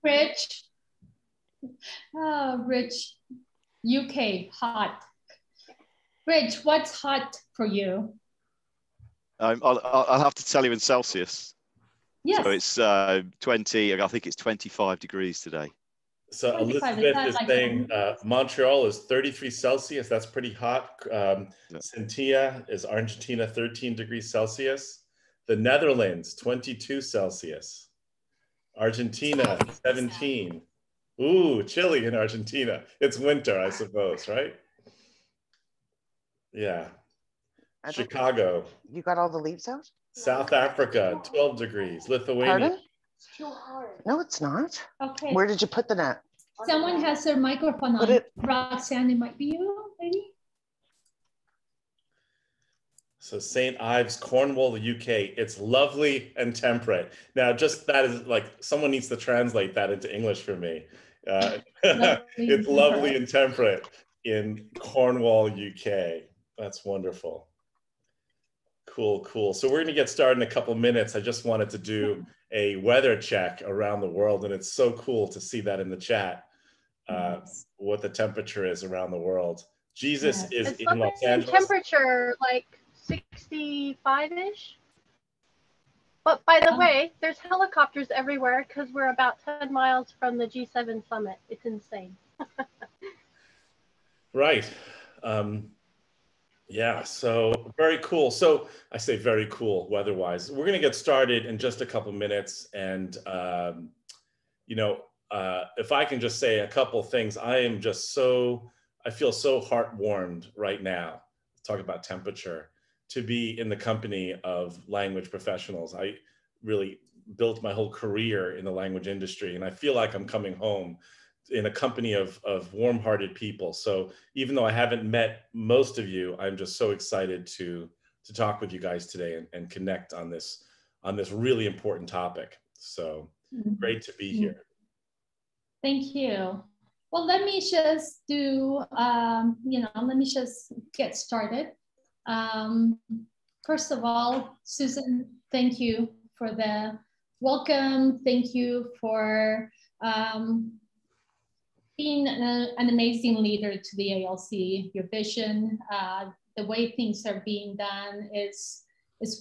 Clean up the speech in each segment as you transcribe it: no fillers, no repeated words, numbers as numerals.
Rich, oh, Rich, UK, hot. Rich, what's hot for you? I'll have to tell you in Celsius. Yes. So it's 20, I think it's 25 degrees today. So Elizabeth is like saying Montreal is 33 Celsius. That's pretty hot. Cynthia is Argentina, 13 degrees Celsius. The Netherlands, 22 Celsius. Argentina, 17. Ooh, chilly in Argentina. It's winter, I suppose, right? Yeah. Chicago. You got all the leaves out? South Africa, 12 degrees. Lithuania. Pardon? It's too hard. No, it's not. Okay. Where did you put the net? Someone has their microphone on. Roxanne, it might be you, maybe? So St. Ives, Cornwall, the UK. It's lovely and temperate. Now, just that is like, someone needs to translate that into English for me. It's lovely and temperate in Cornwall, UK. That's wonderful. Cool, cool. So we're going to get started in a couple minutes. I just wanted to do a weather check around the world, and it's so cool to see that in the chat, what the temperature is around the world. Jesus is in Los Angeles. Temperature like 65-ish. But by the way, there's helicopters everywhere because we're about 10 miles from the G7 summit. It's insane. Right. Yeah, so very cool. So I say very cool weather-wise. We're going to get started in just a couple minutes. And, you know, if I can just say a couple things, I feel so heart-warmed right now, talk about temperature, to be in the company of language professionals. I really built my whole career in the language industry, and I feel like I'm coming home in a company of warm-hearted people. So even though I haven't met most of you, I'm just so excited to talk with you guys today and connect on this really important topic. So great to be here. Thank you. Well, let me just do, let me just get started. First of all, Susan, thank you for the welcome. Thank you for being an amazing leader to the ALC. Your vision, the way things are being done is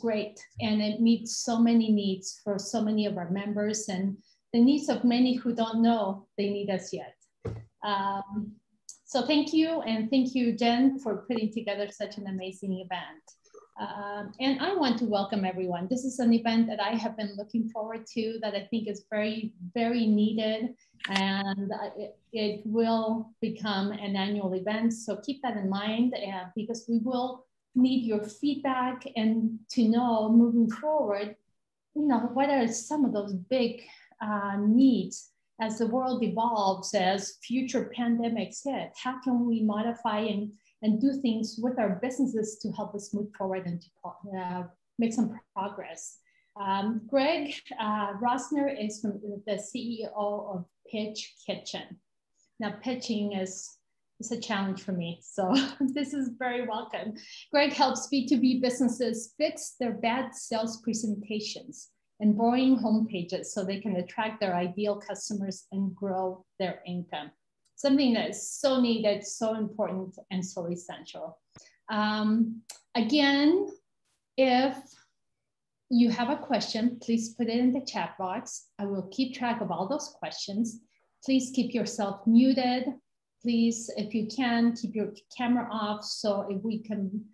great, and it meets so many needs for so many of our members and the needs of many who don't know they need us yet. So thank you, and thank you, Jen, for putting together such an amazing event. And I want to welcome everyone. This is an event that I have been looking forward to, that I think is very, very needed, and it will become an annual event. So keep that in mind, because we will need your feedback and to know moving forward, what are some of those big needs as the world evolves, as future pandemics hit. How can we modify and do things with our businesses to help us move forward and to make some progress? Greg Rosner is the CEO of Pitch Kitchen. Now, pitching is a challenge for me, so this is very welcome. Greg helps B2B businesses fix their bad sales presentations and boring homepages so they can attract their ideal customers and grow their income. Something that is so needed, so important, and so essential. Again, if you have a question, please put it in the chat box. I will keep track of all those questions. Please keep yourself muted. Please, if you can, keep your camera off so if we can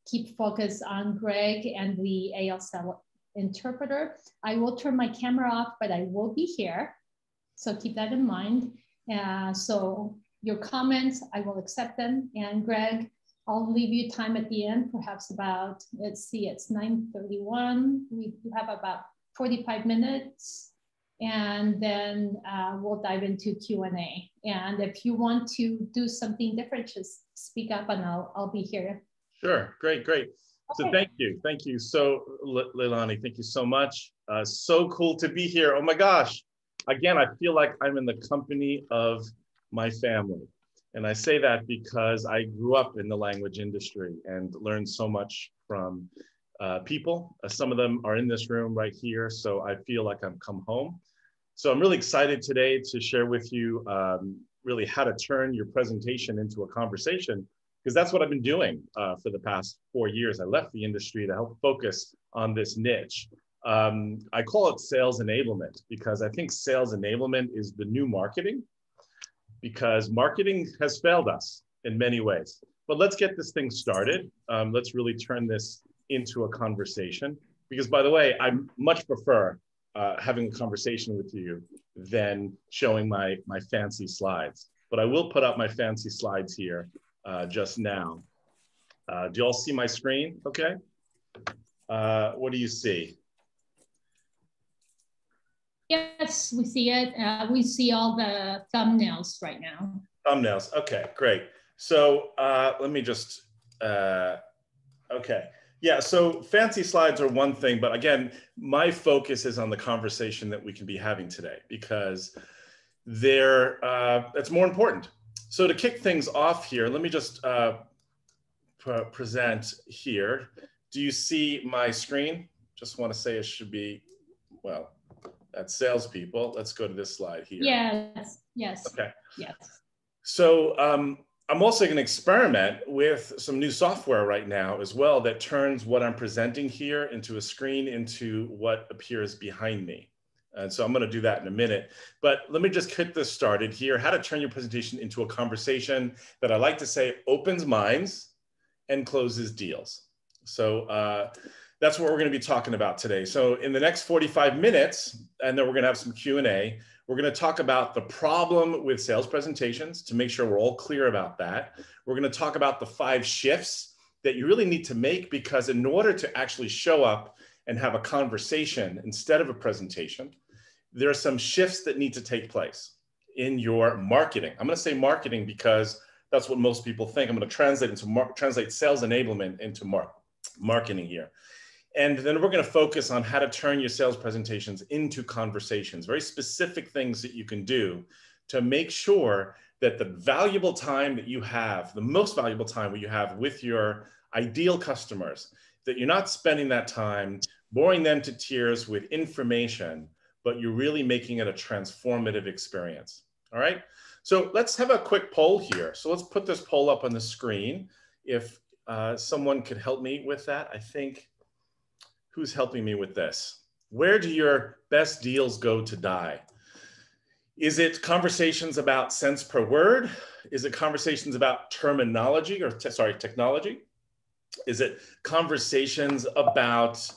keep focus on Greg and the ALC interpreter. I will turn my camera off, but I will be here. So keep that in mind. So your comments, I will accept them. And Greg, I'll leave you time at the end, perhaps about, let's see, it's 9:31. We have about 45 minutes. And then we'll dive into Q&A. And if you want to do something different, just speak up and I'll be here. Sure, great, great. So thank you. So Leilani, thank you so much. So cool to be here. Oh my gosh. Again, I feel like I'm in the company of my family. And I say that because I grew up in the language industry and learned so much from people. Some of them are in this room right here, so I feel like I've come home. So I'm really excited today to share with you really how to turn your presentation into a conversation, because that's what I've been doing for the past 4 years. I left the industry to help focus on this niche. I call it sales enablement because I think sales enablement is the new marketing, because marketing has failed us in many ways. But let's get this thing started. Let's really turn this into a conversation, because by the way, I much prefer having a conversation with you than showing my fancy slides. But I will put up my fancy slides here just now. Do you all see my screen? Okay. What do you see? Yes, we see it. We see all the thumbnails right now. Thumbnails. Okay, great. So let me just, okay. Yeah, so fancy slides are one thing, but again, my focus is on the conversation that we can be having today, because it's more important. So to kick things off here, let me just present here. Do you see my screen? Just want to say it should be, well, that's salespeople. Let's go to this slide here. Yes, yes. Okay. Yes. So I'm also going to experiment with some new software right now as well that turns what I'm presenting here into a screen into what appears behind me. And so I'm going to do that in a minute. But let me just get this started here. How to turn your presentation into a conversation that I like to say opens minds and closes deals. So that's what we're going to be talking about today. So in the next 45 minutes, and then we're going to have some Q&A, we're going to talk about the problem with sales presentations to make sure we're all clear about that. We're going to talk about the 5 shifts that you really need to make, because in order to actually show up and have a conversation instead of a presentation, there are some shifts that need to take place in your marketing. I'm going to say marketing because that's what most people think. I'm going to translate sales enablement into marketing here. And then we're going to focus on how to turn your sales presentations into conversations, very specific things that you can do to make sure that the valuable time that you have, the most valuable time that you have with your ideal customers, that you're not spending that time boring them to tears with information, but you're really making it a transformative experience. All right. So let's have a quick poll here. So let's put this poll up on the screen. If someone could help me with that, I think. Who's helping me with this? Where do your best deals go to die? Is it conversations about cents per word? Is it conversations about terminology or technology? Is it conversations about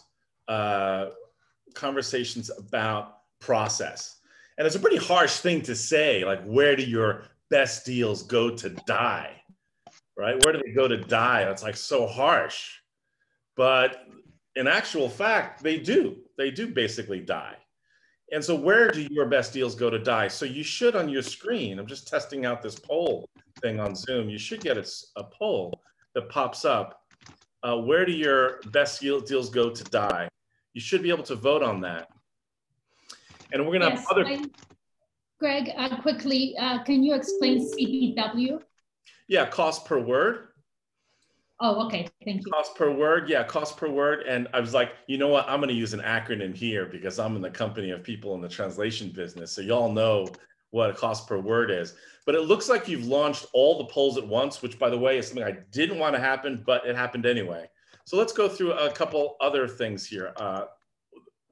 process? And it's a pretty harsh thing to say, like, where do your best deals go to die, right? Where do they go to die? It's like so harsh, but in actual fact, they do basically die. And so where do your best deals go to die? So you should, on your screen, I'm just testing out this poll thing on Zoom. You should get a poll that pops up. Where do your best deals go to die? You should be able to vote on that. And we're gonna have other. Greg, quickly, can you explain CPW? Yeah, cost per word. Oh, okay, thank you. Cost per word, yeah, cost per word. And I was like, you know what, I'm going to use an acronym here because I'm in the company of people in the translation business. So y'all know what a cost per word is. But it looks like you've launched all the polls at once, which, by the way, is something I didn't want to happen, but it happened anyway. So let's go through a couple other things here.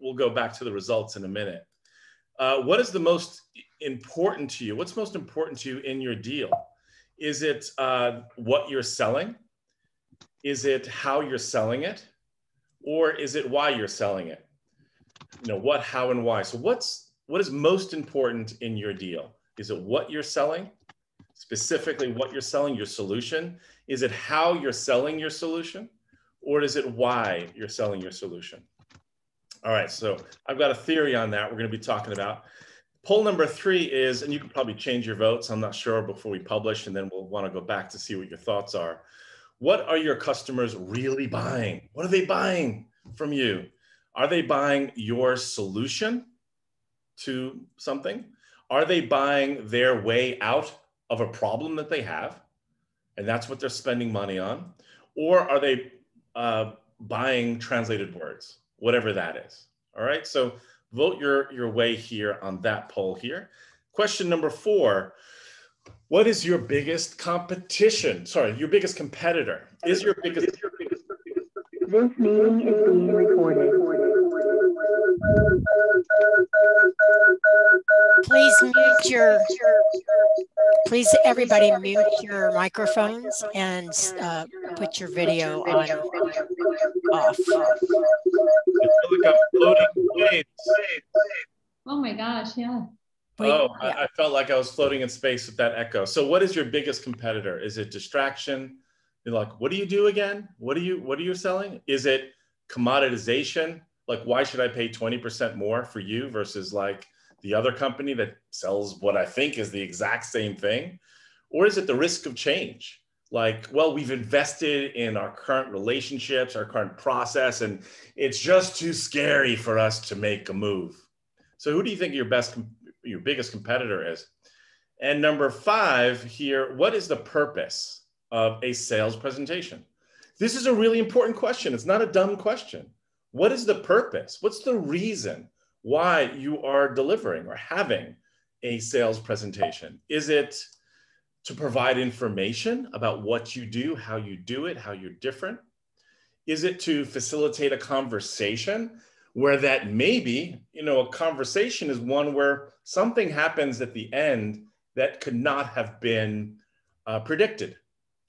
We'll go back to the results in a minute. What is the most important to you? What's most important to you in your deal? Is it what you're selling? Is it how you're selling it? Or is it why you're selling it? You know, what, how, and why. So what is most important in your deal? Is it what you're selling? Specifically what you're selling, your solution? Is it how you're selling your solution? Or is it why you're selling your solution? All right, so I've got a theory on that we're going to be talking about. Poll number 3 is, and you can probably change your votes, I'm not sure, before we publish, and then we'll want to go back to see what your thoughts are. What are your customers really buying? What are they buying from you? Are they buying your solution to something? Are they buying their way out of a problem that they have? And that's what they're spending money on. Or are they buying translated words, whatever that is. All right, so vote your way here on that poll here. Question number 4, what is your biggest competition? Sorry, your biggest competitor. This meeting is being recorded. Please everybody mute your microphones and put your video on off. Oh my gosh, yeah. I felt like I was floating in space with that echo. So what is your biggest competitor? Is it distraction? You're like, what do you do again? What are you selling? Is it commoditization? Like, why should I pay 20% more for you versus like the other company that sells what I think is the exact same thing? Or is it the risk of change? Like, well, we've invested in our current relationships, our current process, and it's just too scary for us to make a move. So who do you think your biggest competitor is? And number 5 here, what is the purpose of a sales presentation? This is a really important question. It's not a dumb question. What is the purpose? What's the reason why you are delivering or having a sales presentation? Is it to provide information about what you do, how you do it, how you're different? Is it to facilitate a conversation where that maybe, a conversation is one where something happens at the end that could not have been predicted,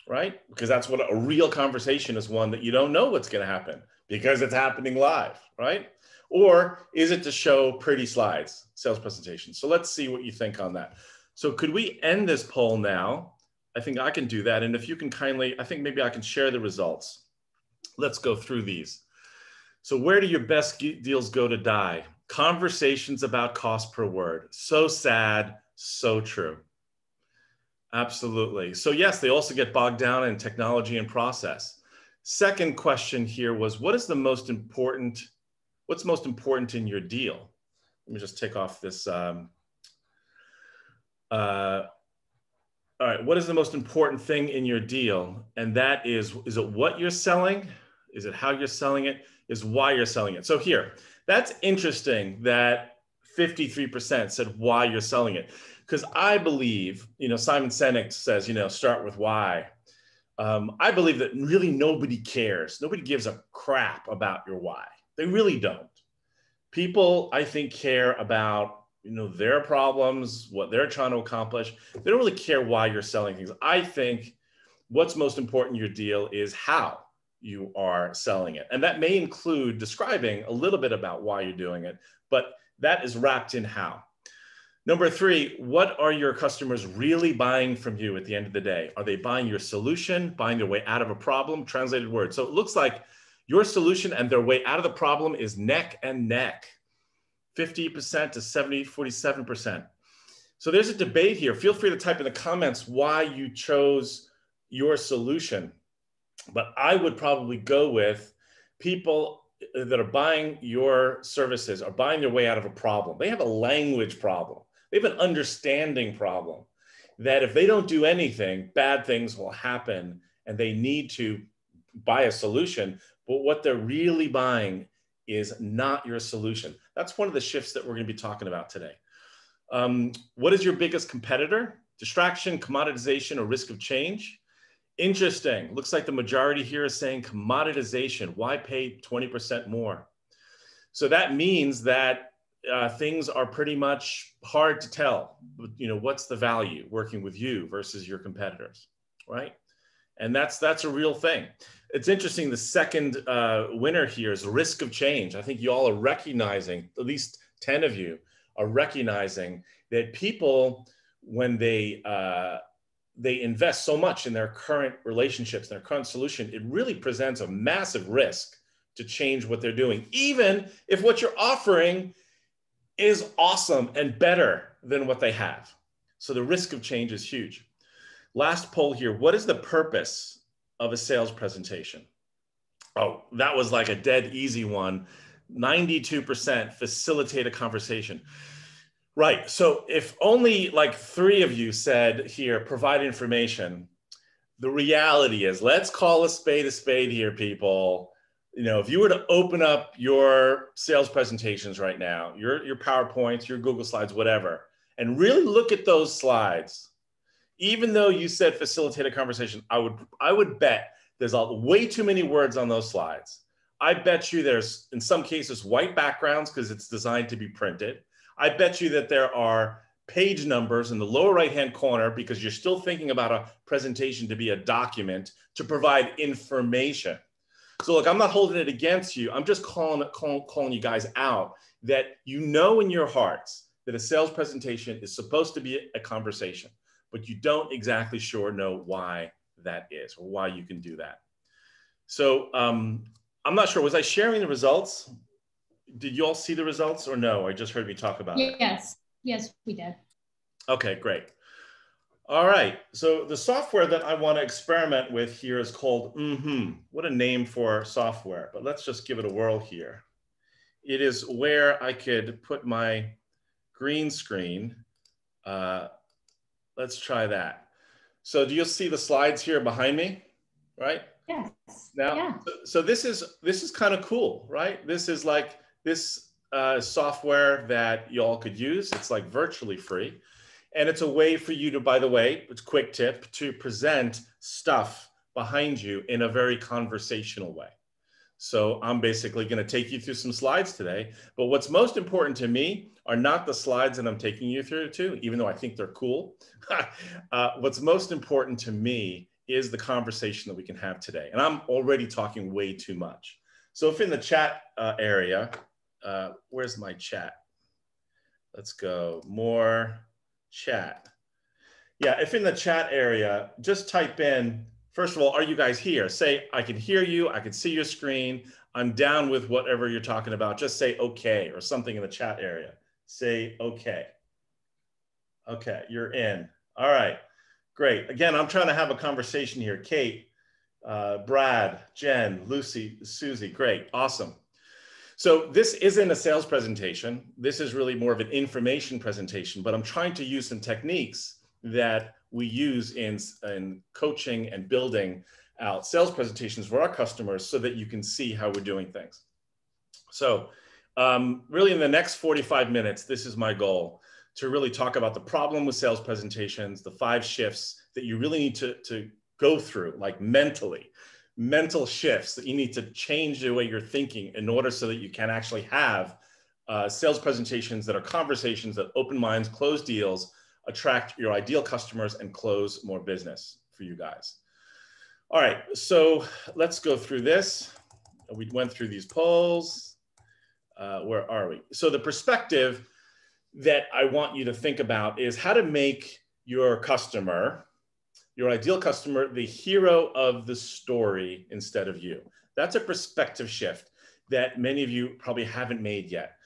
right? Because that's what a real conversation is, one that you don't know what's going to happen because it's happening live, right? Or is it to show pretty slides, sales presentation? So let's see what you think on that. So could we end this poll now? I think I can do that. And if you can kindly, I think maybe I can share the results. Let's go through these. So where do your best deals go to die? Conversations about cost per word. So sad, so true. Absolutely. So yes, they also get bogged down in technology and process. Second question here was, what's most important in your deal? Let me just take off this. All right, what is the most important thing in your deal? And that is it what you're selling? Is it how you're selling it? Is why you're selling it? So here, that's interesting that 53% said why you're selling it. Because I believe, Simon Sinek says, start with why. I believe that really nobody cares. Nobody gives a crap about your why. They really don't. People, I think, care about, their problems, what they're trying to accomplish. They don't really care why you're selling things. I think what's most important in your deal is how you are selling it. And that may include describing a little bit about why you're doing it, but that is wrapped in how. Number 3, what are your customers really buying from you at the end of the day? Are they buying your solution, buying their way out of a problem? Translated word. So it looks like your solution and their way out of the problem is neck and neck, 50% to 47%. So there's a debate here. Feel free to type in the comments why you chose your solution. But I would probably go with people that are buying your services are buying their way out of a problem. They have a language problem. They have an understanding problem that if they don't do anything, bad things will happen and they need to buy a solution. But what they're really buying is not your solution. That's one of the shifts that we're going to be talking about today. What is your biggest competitor? Distraction, commoditization, or risk of change? Interesting. Looks like the majority here is saying commoditization. Why pay 20% more? So that means that things are pretty much hard to tell. What's the value working with you versus your competitors, right? And that's a real thing. It's interesting. The second winner here is risk of change. I think you all are recognizing, at least 10 of you are recognizing that people, when they invest so much in their current relationships, their current solution, it really presents a massive risk to change what they're doing, even if what you're offering is awesome and better than what they have. So the risk of change is huge. Last poll here. What is the purpose of a sales presentation? Oh, that was like a dead easy one. 92% facilitate a conversation. Right. So if only like 3 of you said here, provide information, the reality is, let's call a spade here, people. if you were to open up your sales presentations right now, your PowerPoints, your Google Slides, whatever, and really look at those slides, even though you said facilitate a conversation, I would bet there's way too many words on those slides. I bet you there's, in some cases, white backgrounds because it's designed to be printed. I bet you that there are page numbers in the lower right-hand corner because you're still thinking about a presentation to be a document to provide information. So look, I'm not holding it against you. I'm just calling you guys out that you know in your hearts that a sales presentation is supposed to be a conversation, but you don't exactly know why that is or why you can do that. So I'm not sure, was I sharing the results? Did you all see the results or no? I just heard me talk about it. Yes, we did. Okay, great. All right, so the software that I want to experiment with here is called What a name for software, but let's just give it a whirl here. It is where I could put my green screen. Let's try that. So do you see the slides here behind me, right? Yes. Now, yeah. So this is kind of cool, right? This is like this software that y'all could use. It's like virtually free. And it's a way for you to, by the way, it's a quick tip, to present stuff behind you in a very conversational way. So I'm basically going to take you through some slides today. But what's most important to me are not the slides that I'm taking you through to, even though I think they're cool. What's most important to me is the conversation that we can have today. And I'm already talking way too much. So if in the chat area, where's my chat? Let's go more chat. Yeah, if in the chat area, just type in, first of all, are you guys here? Say, I can hear you, I can see your screen, I'm down with whatever you're talking about. Just say okay or something in the chat area. Say okay. Okay, you're in. All right, great. Again, I'm trying to have a conversation here. Kate, Brad, Jen, Lucy, Susie, great, awesome. So this isn't a sales presentation. This is really more of an information presentation, but I'm trying to use some techniques that we use in coaching and building out sales presentations for our customers so that you can see how we're doing things. So really in the next 45 minutes, this is my goal, to really talk about the problem with sales presentations, the 5 shifts that you really need to go through, like mental shifts that you need to change the way you're thinking in order so that you can actually have sales presentations that are conversations that open minds, close deals, attract your ideal customers, and close more business for you guys. All right, so let's go through this. We went through these polls. Where are we? So the perspective that I want you to think about is how to make your customer, your ideal customer, the hero of the story instead of you. That's a perspective shift that many of you probably haven't made yet.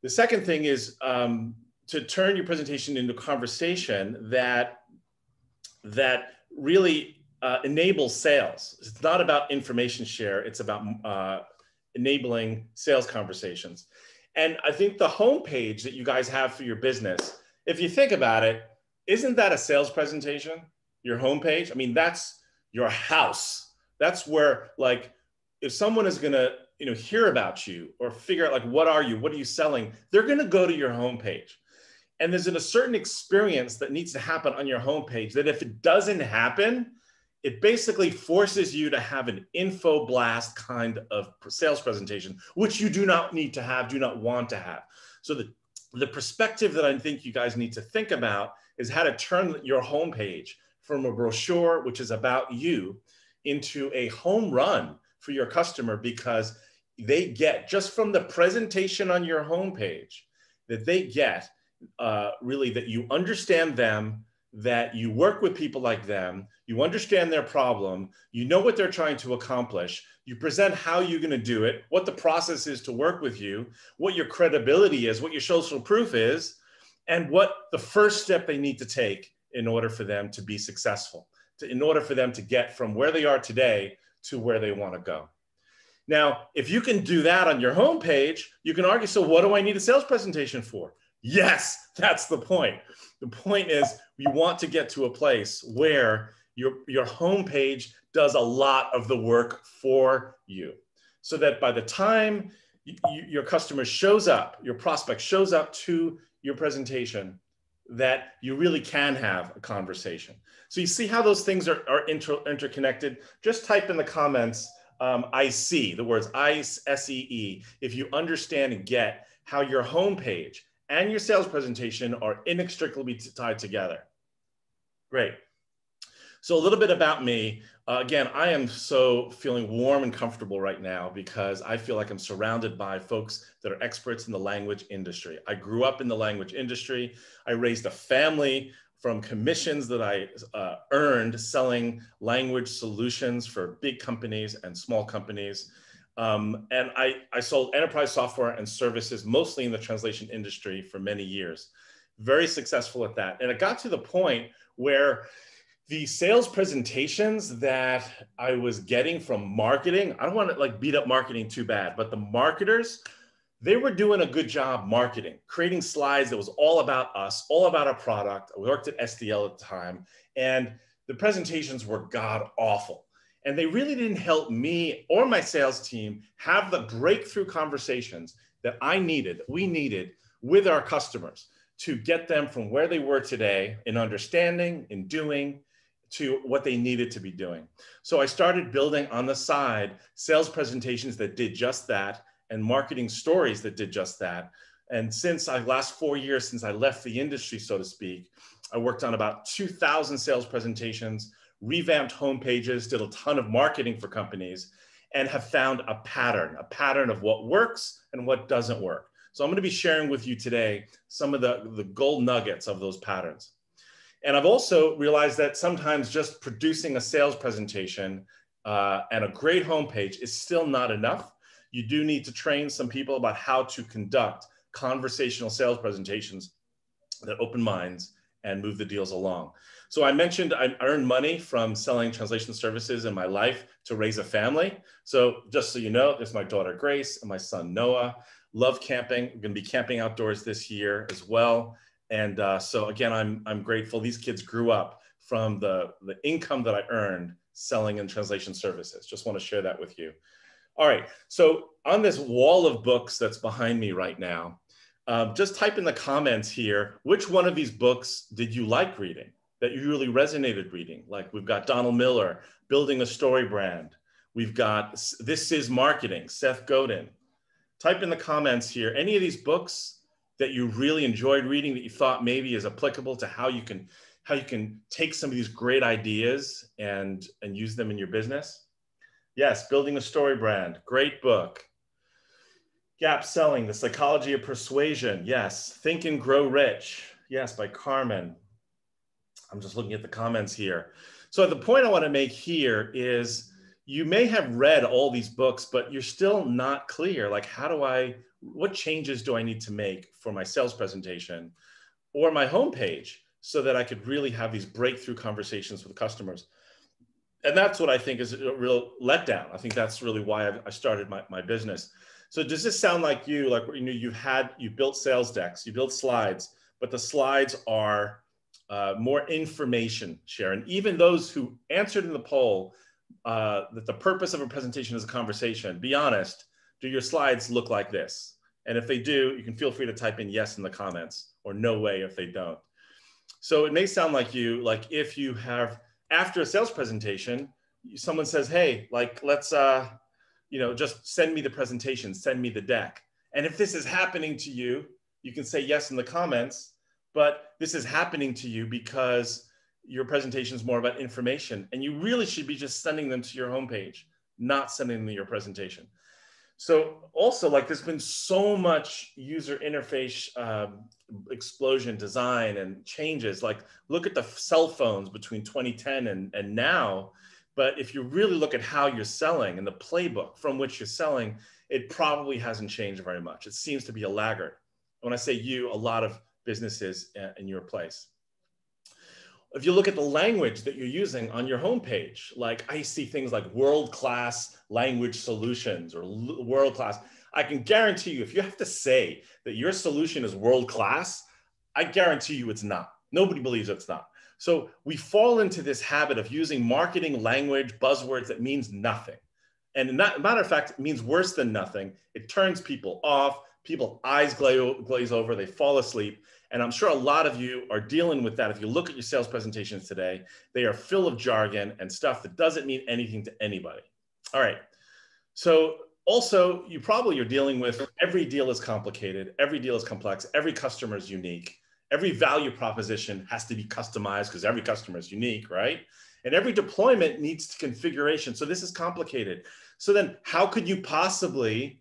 The second thing is to turn your presentation into a conversation that really enables sales. It's not about information share, it's about enabling sales conversations. And I think the homepage that you guys have for your business, if you think about it, isn't that a sales presentation? Your homepage? I mean, that's your house. That's where, like, if someone is gonna, hear about you or figure out, like, what are you selling? They're gonna go to your homepage. And there's a certain experience that needs to happen on your homepage that if it doesn't happen, it basically forces you to have an info blast kind of sales presentation, which you do not need to have, do not want to have. So the perspective that I think you guys need to think about is how to turn your homepage from a brochure, which is about you, into a home run for your customer, because they get, just from the presentation on your homepage, that they get really that you understand them, that you work with people like them, you understand their problem, you know what they're trying to accomplish, you present how you're going to do it, what the process is to work with you, what your credibility is, what your social proof is, and what the first step they need to take in order for them to be successful, in order for them to get from where they are today to where they want to go. Now, if you can do that on your homepage, you can argue, so what do I need a sales presentation for? Yes, that's the point. The point is you want to get to a place where your homepage does a lot of the work for you. so that by the time your customer shows up, your prospect shows up to your presentation, that you really can have a conversation. So you see how those things are interconnected? Just type in the comments, I see, the words I-S-E-E, if you understand and get how your homepage and your sales presentation are inextricably tied together. Great. So a little bit about me. Again, I am so feeling warm and comfortable right now because I feel like I'm surrounded by folks that are experts in the language industry. I grew up in the language industry. I raised a family from commissions that I earned selling language solutions for big companies and small companies. And I sold enterprise software and services, mostly in the translation industry for many years. Very successful at that. And it got to the point where the sales presentations that I was getting from marketing, I don't want to like beat up marketing too bad, but the marketers, they were doing a good job marketing, creating slides that was all about us, all about our product. I worked at SDL at the time, and the presentations were god awful. And they really didn't help me or my sales team have the breakthrough conversations that we needed with our customers to get them from where they were today in understanding, in doing, to what they needed to be doing. So I started building on the side sales presentations that did just that and marketing stories that did just that. And since last 4 years, since I left the industry, so to speak, I worked on about 2,000 sales presentations, revamped homepages, did a ton of marketing for companies, and have found a pattern of what works and what doesn't work. So I'm going to be sharing with you today some of the gold nuggets of those patterns. And I've also realized that sometimes just producing a sales presentation and a great homepage is still not enough. You do need to train some people about how to conduct conversational sales presentations that open minds and move the deals along. So I mentioned I earned money from selling translation services in my life to raise a family. So just so you know, there's my daughter Grace and my son Noah. Love camping. I'm going to be camping outdoors this year as well. And so again, I'm grateful. These kids grew up from the income that I earned selling and translation services. Just want to share that with you. All right, so on this wall of books that's behind me right now, just type in the comments here, which one of these books did you like reading, that you really resonated reading? Like we've got Donald Miller, Building a Story Brand. We've got This Is Marketing, Seth Godin. Type in the comments here, any of these books that you really enjoyed reading that you thought maybe is applicable to how you can take some of these great ideas and use them in your business. Yes, Building a Story Brand, great book. Gap Selling, The Psychology of Persuasion. Yes, Think and Grow Rich. Yes, by Carmen. I'm just looking at the comments here. So the point I want to make here is you may have read all these books, but you're still not clear. Like, what changes do I need to make for my sales presentation or my homepage so that I could really have these breakthrough conversations with customers? And that's what I think is a real letdown. I think that's really why I started my business. So does this sound like you? Like, you know, you built sales decks, you built slides, but the slides are more information share. And even those who answered in the poll that the purpose of a presentation is a conversation, be honest, do your slides look like this? And if they do, you can feel free to type in yes in the comments or no way if they don't. So it may sound like you, like if you have, after a sales presentation, someone says, hey, like, let's, you know, just send me the presentation, send me the deck. And if this is happening to you, you can say yes in the comments, but this is happening to you because your presentation is more about information and you really should be just sending them to your homepage, not sending them your presentation. So also, like, there's been so much user interface explosion, design and changes. Like, look at the cell phones between 2010 and now. But if you really look at how you're selling and the playbook from which you're selling, it probably hasn't changed very much. It seems to be a laggard. When I say you, a lot of businesses in your place. If you look at the language that you're using on your homepage, like I see things like world-class language solutions or world-class, I can guarantee you, if you have to say that your solution is world-class, I guarantee you it's not. Nobody believes it's not. So we fall into this habit of using marketing language, buzzwords that means nothing. And matter of fact, it means worse than nothing. It turns people off. People's eyes glaze over. They fall asleep. And I'm sure a lot of you are dealing with that. If you look at your sales presentations today, they are full of jargon and stuff that doesn't mean anything to anybody. All right. So also, you're dealing with every deal is complicated. Every deal is complex. Every customer is unique. Every value proposition has to be customized because every customer is unique, right? And every deployment needs configuration. So this is complicated. So then how could you possibly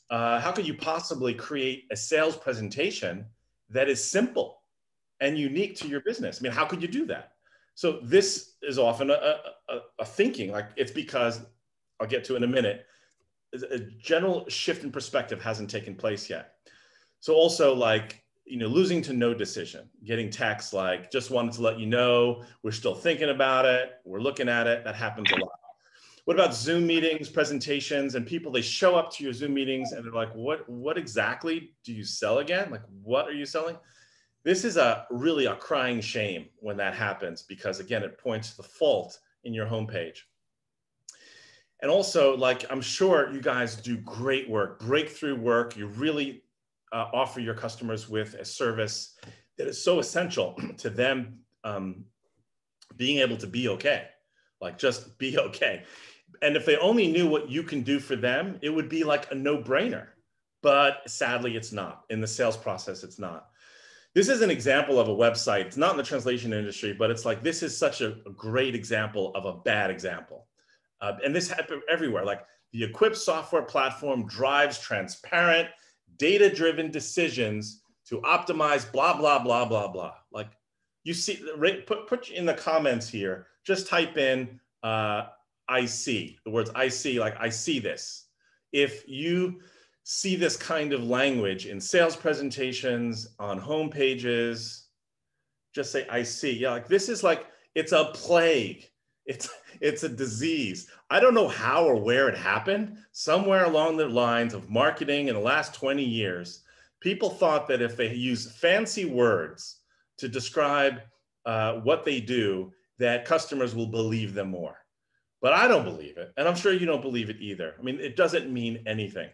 create a sales presentation that is simple and unique to your business? I mean, how could you do that? So this is often a thinking, like it's because, I'll get to in a minute, a general shift in perspective hasn't taken place yet. So also like, losing to no decision, getting texts like, just wanted to let you know, we're still thinking about it, we're looking at it. That happens a lot. What about Zoom meetings, presentations, and people, they show up to your Zoom meetings and they're like, what exactly do you sell again? Like, what are you selling? This is really a crying shame when that happens, because again, it points to the fault in your homepage. And also, like, I'm sure you guys do great work, breakthrough work. You really offer your customers with a service that is so essential to them being able to be okay, like just be okay. And if they only knew what you can do for them, it would be like a no-brainer. But sadly, it's not. In the sales process, it's not. This is an example of a website. It's not in the translation industry, but it's like, this is such a great example of a bad example. And this happens everywhere. Like, the Equip software platform drives transparent, data-driven decisions to optimize blah, blah, blah, blah, blah. Like, you see, put in the comments here, just type in I see, the words I see, like I see this. If you see this kind of language in sales presentations, on home pages, just say I see. Yeah, like this is like, it's a plague. It's a disease. I don't know how or where it happened. Somewhere along the lines of marketing in the last 20 years, people thought that if they use fancy words to describe what they do, that customers will believe them more. But I don't believe it. And I'm sure you don't believe it either. I mean, it doesn't mean anything.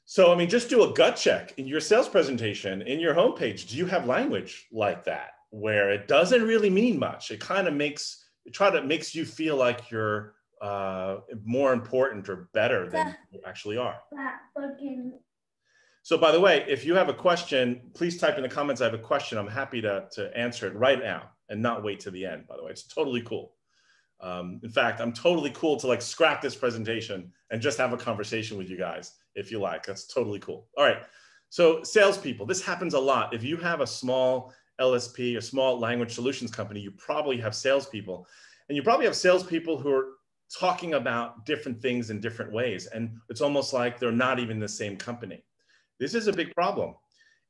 So, I mean, just do a gut check in your sales presentation, in your homepage. Do you have language like that, where it doesn't really mean much? It kind of makes you feel like you're more important or better than you actually are. So by the way, if you have a question, please type in the comments, I have a question. I'm happy to answer it right now and not wait to the end, by the way. It's totally cool. In fact, I'm totally cool to like scrap this presentation and just have a conversation with you guys if you like. That's totally cool. All right. So salespeople, this happens a lot. If you have a small LSP, a small language solutions company, you probably have salespeople, and you probably have salespeople who are talking about different things in different ways. And it's almost like they're not even the same company. This is a big problem.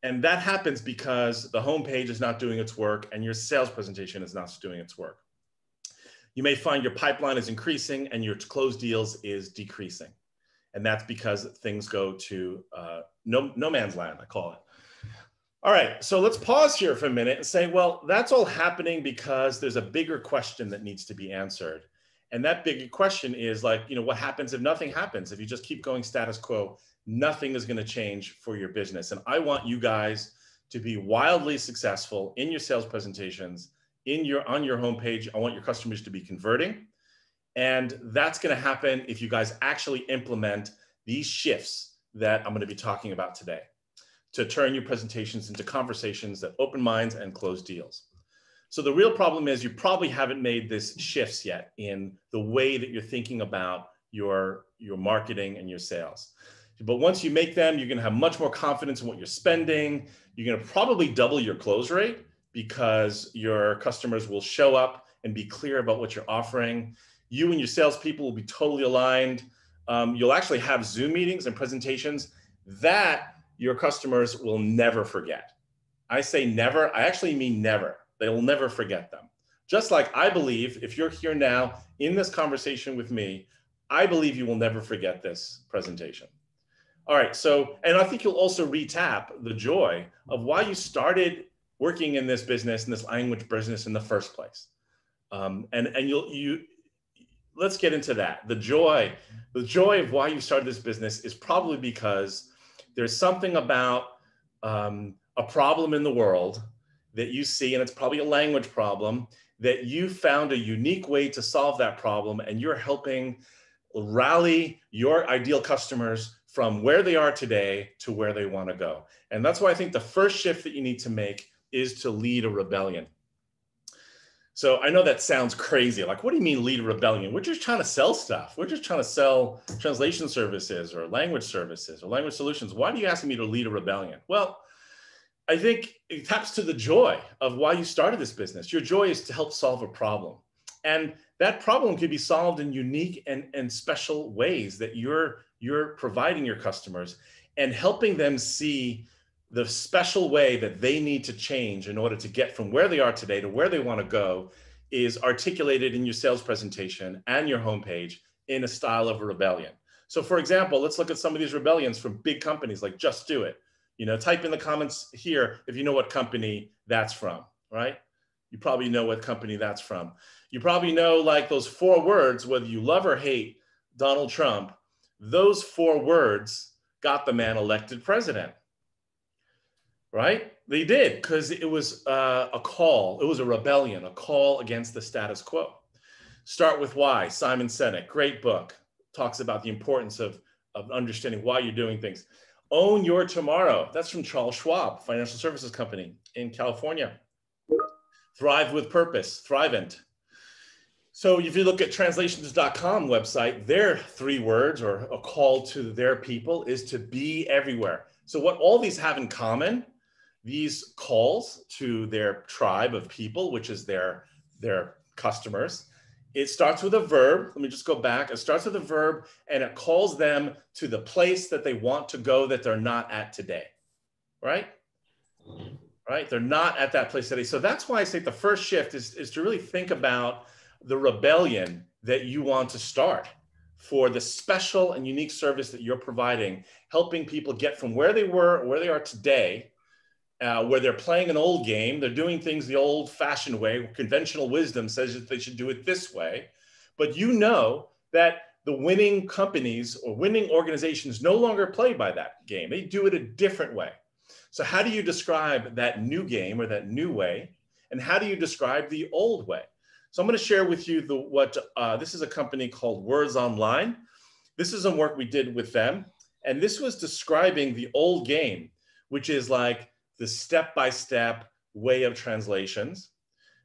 And that happens because the homepage is not doing its work and your sales presentation is not doing its work. You may find your pipeline is increasing and your closed deals is decreasing. And that's because things go to no man's land, I call it. All right, so let's pause here for a minute and say, well, that's all happening because there's a bigger question that needs to be answered. And that bigger question is like, what happens if nothing happens? If you just keep going status quo, nothing is going to change for your business. And I want you guys to be wildly successful in your sales presentations, on your homepage. I want your customers to be converting. And that's going to happen if you guys actually implement these shifts that I'm going to be talking about today to turn your presentations into conversations that open minds and close deals. So the real problem is you probably haven't made these shifts yet in the way that you're thinking about your marketing and your sales. But once you make them, you're going to have much more confidence in what you're spending. You're going to probably double your close rate because your customers will show up and be clear about what you're offering. You and your salespeople will be totally aligned. You'll actually have Zoom meetings and presentations that your customers will never forget. I say never, I actually mean never. They will never forget them. Just like I believe if you're here now in this conversation with me, I believe you will never forget this presentation. All right, so, and I think you'll also retap the joy of why you started working in this business, in this language business in the first place. And you'll let's get into that. The joy of why you started this business is probably because there's something about a problem in the world that you see, and it's probably a language problem, that you found a unique way to solve that problem, and you're helping rally your ideal customers from where they are today to where they want to go. And that's why I think the first shift that you need to make is to lead a rebellion. So I know that sounds crazy. Like, what do you mean lead a rebellion? We're just trying to sell stuff. We're just trying to sell translation services or language solutions. Why are you asking me to lead a rebellion? Well, I think it taps to the joy of why you started this business. Your joy is to help solve a problem. And that problem can be solved in unique and special ways that you're providing your customers and helping them see the special way that they need to change in order to get from where they are today to where they want to go is articulated in your sales presentation and your homepage in a style of a rebellion. So for example, let's look at some of these rebellions from big companies like Just Do It. You know, type in the comments here if you know what company that's from, right? You probably know what company that's from. You probably know, like, those 4 words, whether you love or hate Donald Trump, those 4 words got the man elected president, right? They did, because it was a call. It was a rebellion, a call against the status quo. Start with Why, Simon Sinek, great book, talks about the importance of understanding why you're doing things. Own Your Tomorrow, that's from Charles Schwab, financial services company in California. Thrive with Purpose, Thrivent. So if you look at translations.com website, their 3 words or a call to their people is to be everywhere. So what all these have in common, these calls to their tribe of people, which is their customers, it starts with a verb. Let me just go back. It starts with a verb and it calls them to the place that they want to go that they're not at today, right? Right? They're not at that place today. So that's why I say the first shift is to really think about the rebellion that you want to start for the special and unique service that you're providing, helping people get from where they were, where they are today, where they're playing an old game, they're doing things the old-fashioned way. Conventional wisdom says that they should do it this way. But you know that the winning companies or winning organizations no longer play by that game. They do it a different way. So how do you describe that new game or that new way? And how do you describe the old way? So I'm going to share with you this is a company called Words Online. This is some work we did with them. And this was describing the old game, which is like the step-by-step way of translations,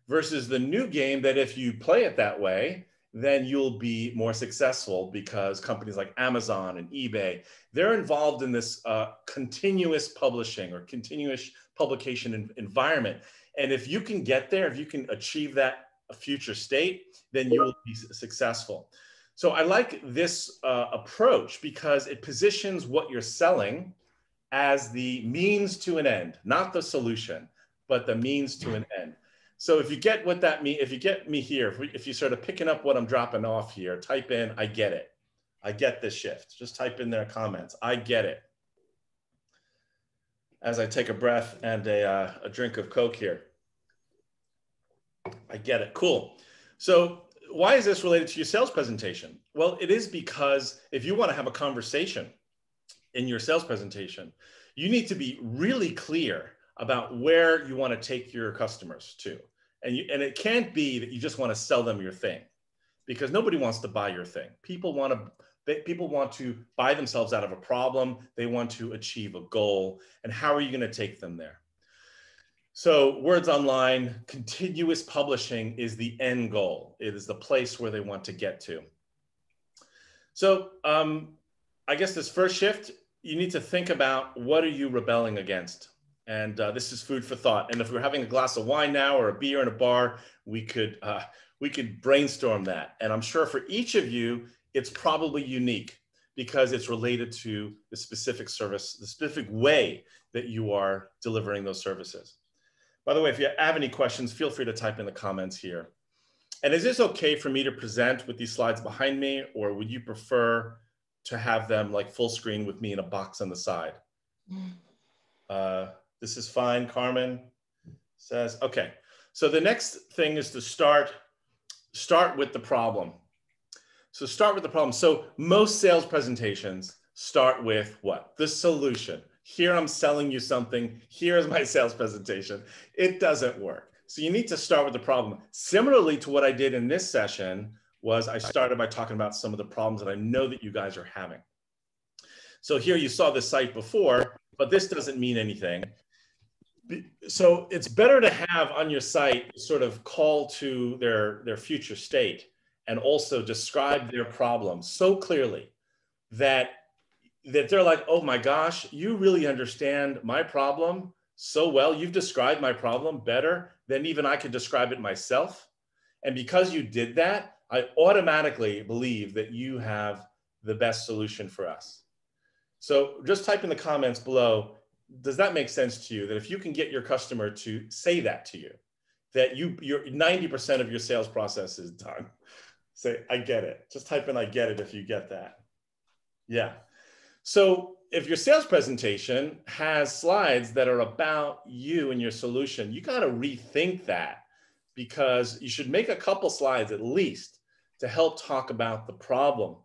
versus the new game that if you play it that way, then you'll be more successful, because companies like Amazon and eBay, they're involved in this continuous publishing or continuous publication environment. And if you can get there, if you can achieve that future state, then you will be successful. So I like this approach because it positions what you're selling as the means to an end, not the solution, but the means to an end. So if you get what that means, if you get me here, if you sort of picking up what I'm dropping off here, type in, I get it. I get this shift. Just type in their comments. I get it. As I take a breath and a drink of Coke here. I get it. Cool. So why is this related to your sales presentation? Well, it is because if you want to have a conversation in your sales presentation, you need to be really clear about where you want to take your customers to. And it can't be that you just want to sell them your thing, because nobody wants to buy your thing. People want to buy themselves out of a problem. They want to achieve a goal. And how are you going to take them there? So Words Online, continuous publishing is the end goal. It is the place where they want to get to. So I guess this first shift, you need to think about, what are you rebelling against? And this is food for thought. And if we're having a glass of wine now or a beer in a bar, we could brainstorm that. And I'm sure for each of you, it's probably unique because it's related to the specific service, the specific way that you are delivering those services. By the way, if you have any questions, feel free to type in the comments here. And is this okay for me to present with these slides behind me, or would you prefer to have them like full screen with me in a box on the side? This is fine, Carmen says. Okay, so the next thing is to start with the problem. So start with the problem. So most sales presentations start with what? The solution. Here I'm selling you something. Here's my sales presentation. It doesn't work. So you need to start with the problem. Similarly to what I did in this session was I started by talking about some of the problems that I know that you guys are having. So here you saw this site before, but this doesn't mean anything. So it's better to have on your site sort of call to their future state and also describe their problem so clearly that they're like, oh my gosh, you really understand my problem so well. You've described my problem better than even I could describe it myself. And because you did that, I automatically believe that you have the best solution for us. So just type in the comments below, does that make sense to you? That if you can get your customer to say that to you, that your 90% of your sales process is done. Say, I get it. Just type in, I get it if you get that. Yeah. So if your sales presentation has slides that are about you and your solution, you got to rethink that, because you should make a couple slides at least to help talk about the problem.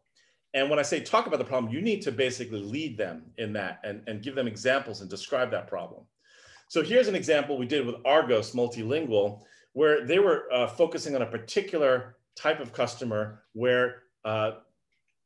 And when I say talk about the problem, you need to basically lead them in that and give them examples and describe that problem. So here's an example we did with Argos Multilingual, where they were focusing on a particular type of customer where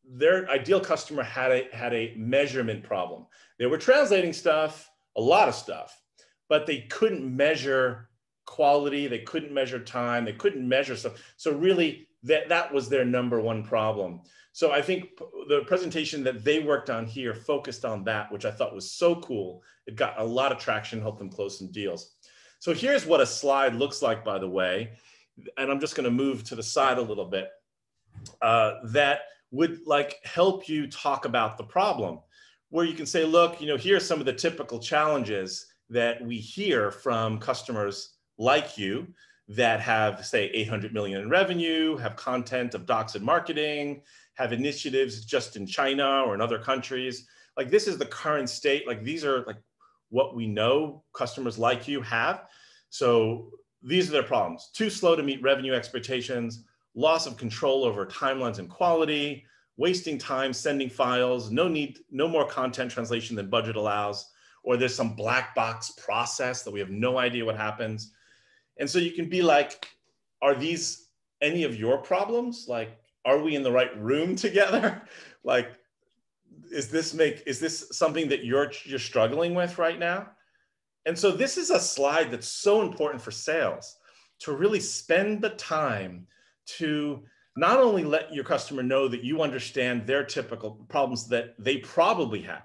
their ideal customer had a measurement problem. They were translating stuff, a lot of stuff, but they couldn't measure quality, they couldn't measure time, they couldn't measure stuff. So really that was their number one problem. So I think the presentation that they worked on here focused on that, which I thought was so cool. It got a lot of traction, helped them close some deals. So here's what a slide looks like, by the way. And I'm just going to move to the side a little bit. That would help you talk about the problem, where you can say, look, here's some of the typical challenges that we hear from customers like you that have, say, 800 million in revenue, have content of docs and marketing, have initiatives just in China or in other countries. This is the current state. These are what we know customers like you have. So these are their problems: too slow to meet revenue expectations, loss of control over timelines and quality, wasting time sending files, no more content translation than budget allows, or there's some black box process that we have no idea what happens. And so you can be like, are these any of your problems? Are we in the right room together? Is this something that you're struggling with right now? And so this is a slide that's so important for sales, to really spend the time to not only let your customer know that you understand their typical problems that they probably have,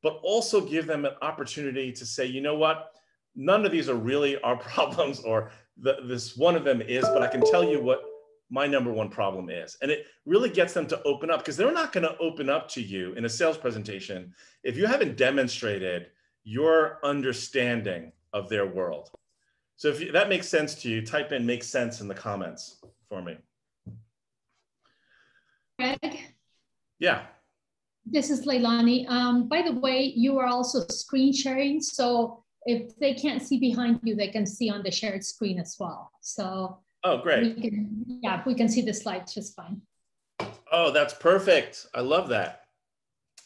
but also give them an opportunity to say, you know what, none of these are really our problems, or this one of them is, but I can tell you what my number one problem is. And it really gets them to open up, because they're not going to open up to you in a sales presentation if you haven't demonstrated your understanding of their world. So if that makes sense to you, type in "makes sense" in the comments for me. Greg? Yeah. This is Leilani. By the way, you are also screen sharing. So if they can't see behind you, they can see on the shared screen as well. So oh, great. We can see the slides just fine. Oh, that's perfect. I love that.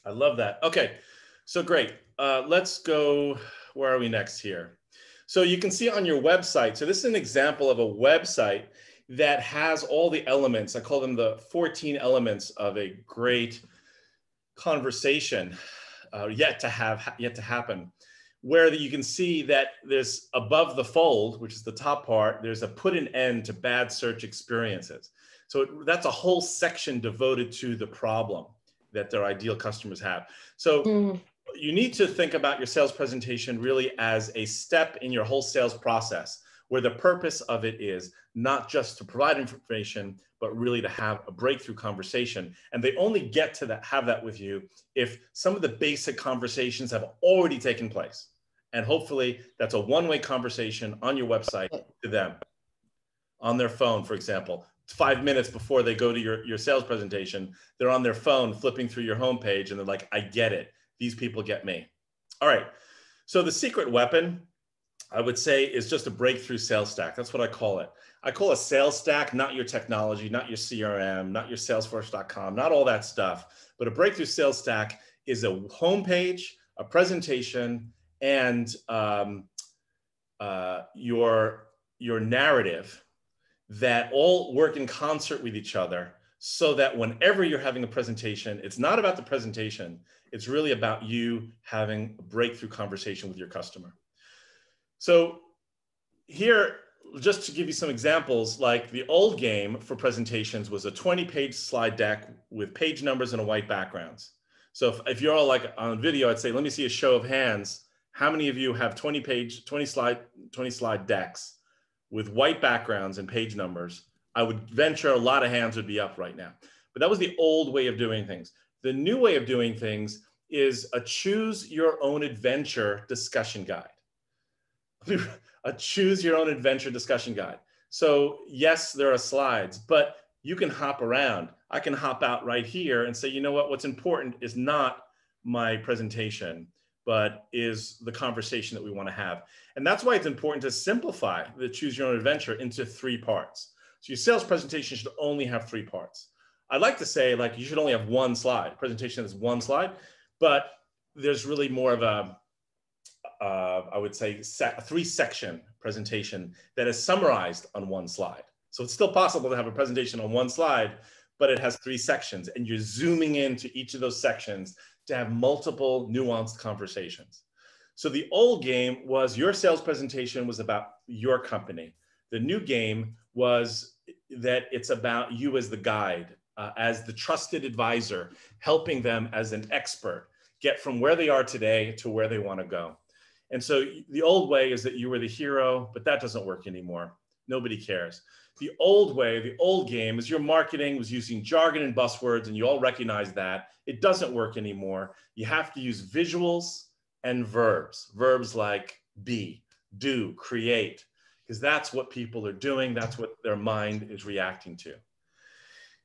I love that. Okay, so great. Let's go, where are we next here? So you can see on your website, so this is an example of a website that has all the elements. I call them the 14 elements of a great conversation yet to happen, where you can see that there's above the fold, which is the top part, there's a put an end to bad search experiences. So that's a whole section devoted to the problem that their ideal customers have. So you need to think about your sales presentation really as a step in your whole sales process, where the purpose of it is not just to provide information, but really to have a breakthrough conversation. And they only get to have that with you if some of the basic conversations have already taken place. And hopefully that's a one-way conversation on your website to them, on their phone, for example. 5 minutes before they go to your sales presentation, they're on their phone flipping through your homepage and they're like, I get it. These people get me. All right. So the secret weapon I would say is just a breakthrough sales stack. That's what I call it. I call a sales stack, not your technology, not your CRM, not your Salesforce.com, not all that stuff, but a breakthrough sales stack is a homepage, a presentation, and your narrative that all work in concert with each other, so that whenever you're having a presentation, it's not about the presentation, it's really about you having a breakthrough conversation with your customer. So here, just to give you some examples, like the old game for presentations was a 20-page slide deck with page numbers and a white backgrounds. So if you're all like on video, I'd say, let me see a show of hands. How many of you have 20 slide decks with white backgrounds and page numbers? I would venture a lot of hands would be up right now. But that was the old way of doing things. The new way of doing things is a choose your own adventure discussion guide. A choose your own adventure discussion guide. So yes, there are slides, but you can hop around. I can hop out right here and say, you know what, what's important is not my presentation, but is the conversation that we want to have. And that's why it's important to simplify the choose your own adventure into 3 parts. So your sales presentation should only have 3 parts. I'd like to say like you should only have 1 slide. Presentation is 1 slide, but there's really more of a, I would say, a 3-section presentation that is summarized on 1 slide. So it's still possible to have a presentation on 1 slide, but it has 3 sections, and you're zooming into each of those sections to have multiple nuanced conversations. So the old game was your sales presentation was about your company. The new game was that it's about you as the guide, as the trusted advisor, helping them as an expert get from where they are today to where they want to go. And so the old way is that you were the hero, but that doesn't work anymore. Nobody cares. The old way, the old game is your marketing was using jargon and buzzwords, and you all recognize that. It doesn't work anymore. You have to use visuals and verbs. Verbs like be, do, create, because that's what people are doing. That's what their mind is reacting to.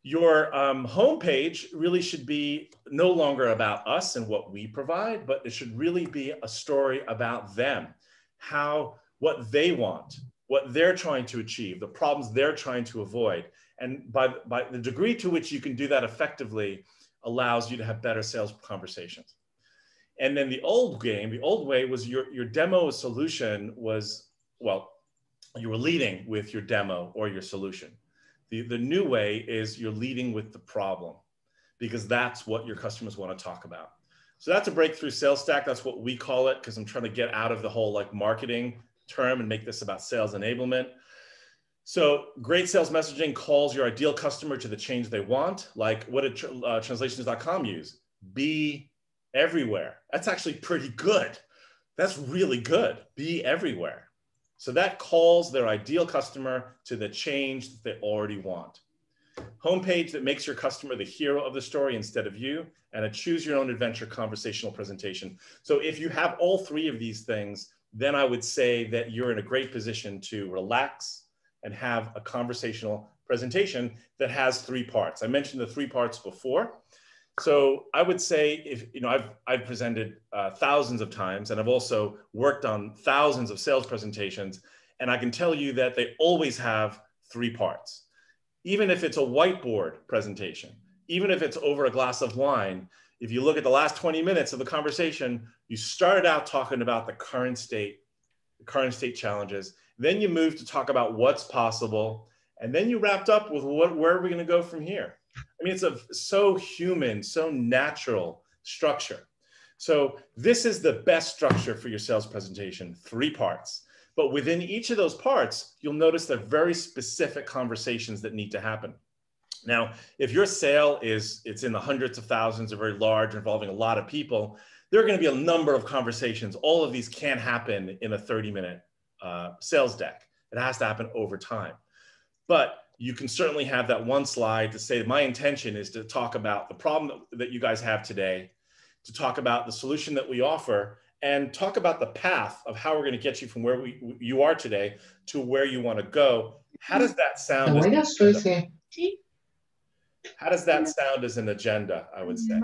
Your homepage really should be no longer about us and what we provide, but it should really be a story about them, what they want, what they're trying to achieve, the problems they're trying to avoid. And by the degree to which you can do that effectively allows you to have better sales conversations. And then the old game, the old way was your demo solution was, well, you were leading with your demo or your solution. The new way is you're leading with the problem, because that's what your customers want to talk about. So that's a breakthrough sales stack. That's what we call it, because I'm trying to get out of the whole like marketing term and make this about sales enablement. So great sales messaging calls your ideal customer to the change they want. Like what did translations.com use? Be everywhere. That's actually pretty good. That's really good. Be everywhere. So that calls their ideal customer to the change that they already want. Homepage that makes your customer the hero of the story instead of you, and a choose your own adventure conversational presentation. So if you have all 3 of these things, then I would say that you're in a great position to relax and have a conversational presentation that has 3 parts. I mentioned the 3 parts before. So I would say, if you know, I've presented thousands of times, and I've also worked on thousands of sales presentations, and I can tell you that they always have 3 parts. Even if it's a whiteboard presentation, even if it's over a glass of wine, if you look at the last 20 minutes of the conversation, you started out talking about the current state challenges, then you move to talk about what's possible, and then you wrapped up with where are we going to go from here? I mean, it's a so human, so natural structure. So this is the best structure for your sales presentation, 3 parts. But within each of those parts, you'll notice there are very specific conversations that need to happen. Now, if your sale it's in the hundreds of thousands, or very large, involving a lot of people, there are going to be a number of conversations. All of these can't happen in a 30-minute sales deck. It has to happen over time. But you can certainly have that 1 slide to say, my intention is to talk about the problem that you guys have today, to talk about the solution that we offer, and talk about the path of how we're going to get you from where you are today to where you want to go. How does that sound? How does that sound as an agenda, I would say?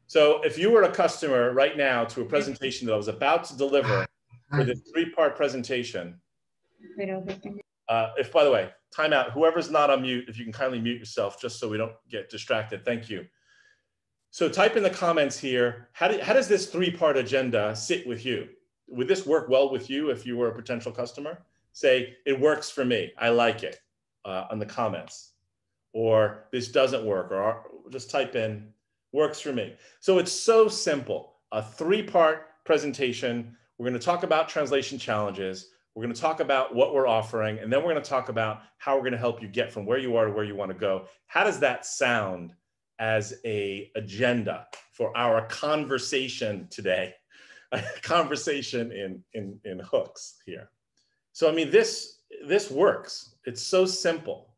So if you were a customer right now to a presentation that I was about to deliver, for this three-part presentation. Right. If, by the way, timeout, whoever's not on mute, if you can kindly mute yourself just so we don't get distracted. Thank you. So type in the comments here, how does this three-part agenda sit with you? Would this work well with you if you were a potential customer? Say, it works for me, I like it, on the comments. Or this doesn't work, or just type in, works for me. So it's so simple, a three-part presentation. We're gonna talk about translation challenges. We're going to talk about what we're offering, and then we're going to talk about how we're going to help you get from where you are to where you want to go. How does that sound as an agenda for our conversation today? A conversation in hooks here. So, I mean, this works. It's so simple.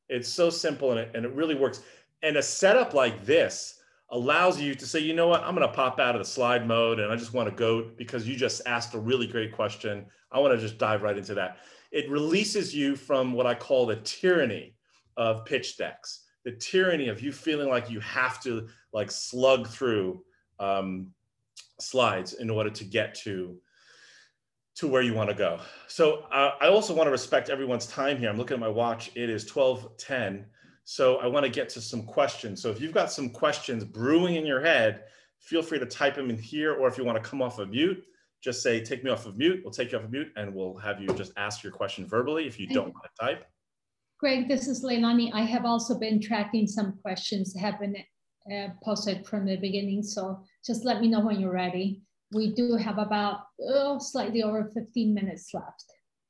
It's so simple, and it really works. And a setup like this allows you to say, you know what, I'm going to pop out of the slide mode and I just want to go because you just asked a really great question. I want to just dive right into that. It releases you from what I call the tyranny of pitch decks, the tyranny of you feeling like you have to like slug through slides in order to get to where you want to go. So I also want to respect everyone's time here. I'm looking at my watch. It is 12:10. So I want to get to some questions. So if you've got some questions brewing in your head, feel free to type them in here, or if you want to come off of mute, just say, take me off of mute. We'll take you off of mute and we'll have you just ask your question verbally if you don't want to type. Greg, this is Leilani. I have also been tracking some questions that have been posted from the beginning. So just let me know when you're ready. We do have about slightly over 15 minutes left.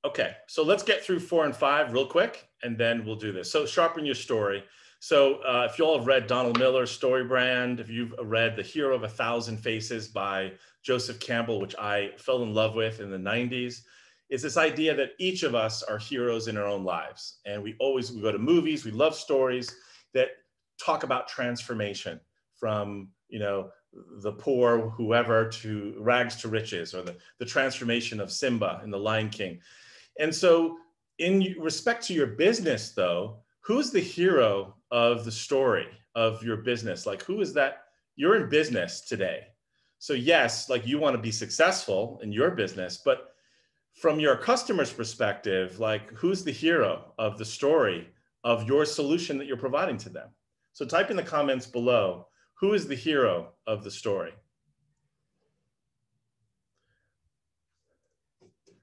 Okay, so let's get through 4 and 5 real quick, and then we'll do this. So sharpen your story. So if you all have read Donald Miller's Story Brand, if you've read The Hero of a Thousand Faces by Joseph Campbell, which I fell in love with in the 90s, it's this idea that each of us are heroes in our own lives. And we go to movies, we love stories that talk about transformation from, you know, the poor, whoever, to rags to riches, or the transformation of Simba in The Lion King. And so in respect to your business though, who's the hero of the story of your business? Like, who is that? You're in business today. So yes, like you want to be successful in your business, but from your customer's perspective, like who's the hero of the story of your solution that you're providing to them? So type in the comments below, who is the hero of the story?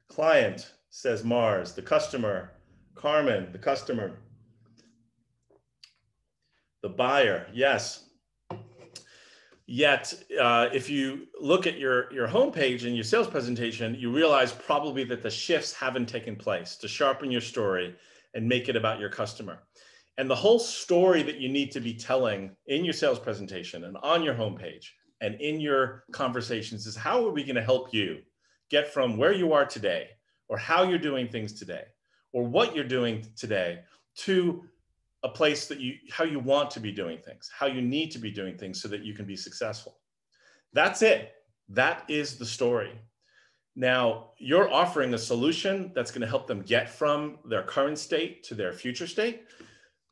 Client, says Mars. The customer, Carmen, the customer. The buyer, yes. Yet, if you look at your homepage and your sales presentation, you realize probably that the shifts haven't taken place to sharpen your story and make it about your customer. And the whole story that you need to be telling in your sales presentation and on your homepage and in your conversations is, how are we going to help you get from where you are today, or how you're doing things today, or what you're doing today, to a place that how you want to be doing things, how you need to be doing things so that you can be successful. That's it. That is the story. Now, you're offering a solution that's going to help them get from their current state to their future state,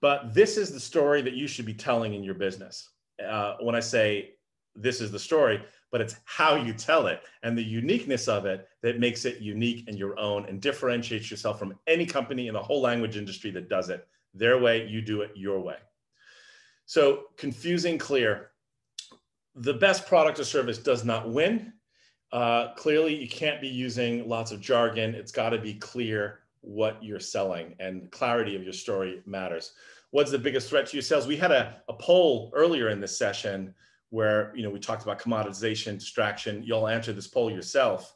but this is the story that you should be telling in your business. When I say this is the story, but it's how you tell it and the uniqueness of it that makes it unique and your own and differentiates yourself from any company in the whole language industry that does it their way, you do it your way. So confusing, clear. The best product or service does not win. Clearly, you can't be using lots of jargon. It's got to be clear what you're selling, and clarity of your story matters. What's the biggest threat to your sales? We had a poll earlier in this session where, you know, we talked about commoditization, distraction. You all answered this poll yourself.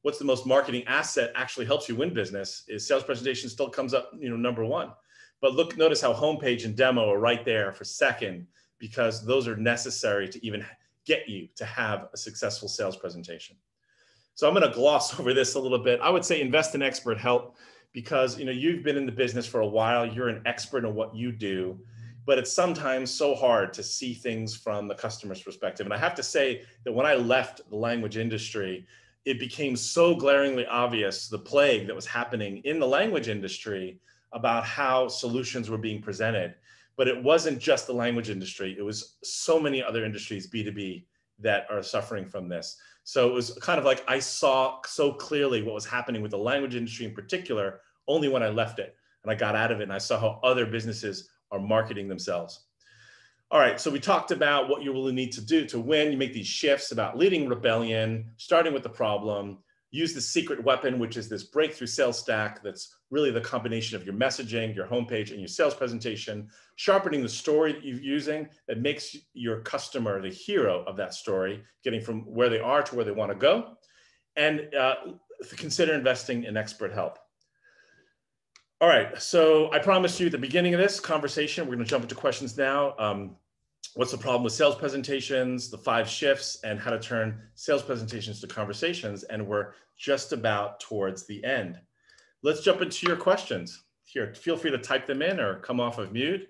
What's the most marketing asset actually helps you win business? Is sales presentation still comes up, you know, number one. But look, notice how homepage and demo are right there for second, because those are necessary to even get you to have a successful sales presentation. So I'm going to gloss over this a little bit. I would say invest in expert help, because, you know, you've been in the business for a while. You're an expert in what you do. But it's sometimes so hard to see things from the customer's perspective. And I have to say that when I left the language industry, it became so glaringly obvious, the plague that was happening in the language industry about how solutions were being presented. But it wasn't just the language industry. It was so many other industries, B2B, that are suffering from this. So it was kind of like I saw so clearly what was happening with the language industry in particular only when I left it. And I got out of it and I saw how other businesses are marketing themselves. All right, so we talked about what you really need to do to win. You make these shifts about leading rebellion, starting with the problem, use the secret weapon, which is this breakthrough sales stack that's really the combination of your messaging, your homepage, and your sales presentation, sharpening the story that you're using that makes your customer the hero of that story, getting from where they are to where they want to go, and consider investing in expert help. All right, so I promised you at the beginning of this conversation, we're going to jump into questions now. What's the problem with sales presentations, the 5 shifts, and how to turn sales presentations to conversations? And we're just about towards the end. Let's jump into your questions. Here, feel free to type them in or come off of mute.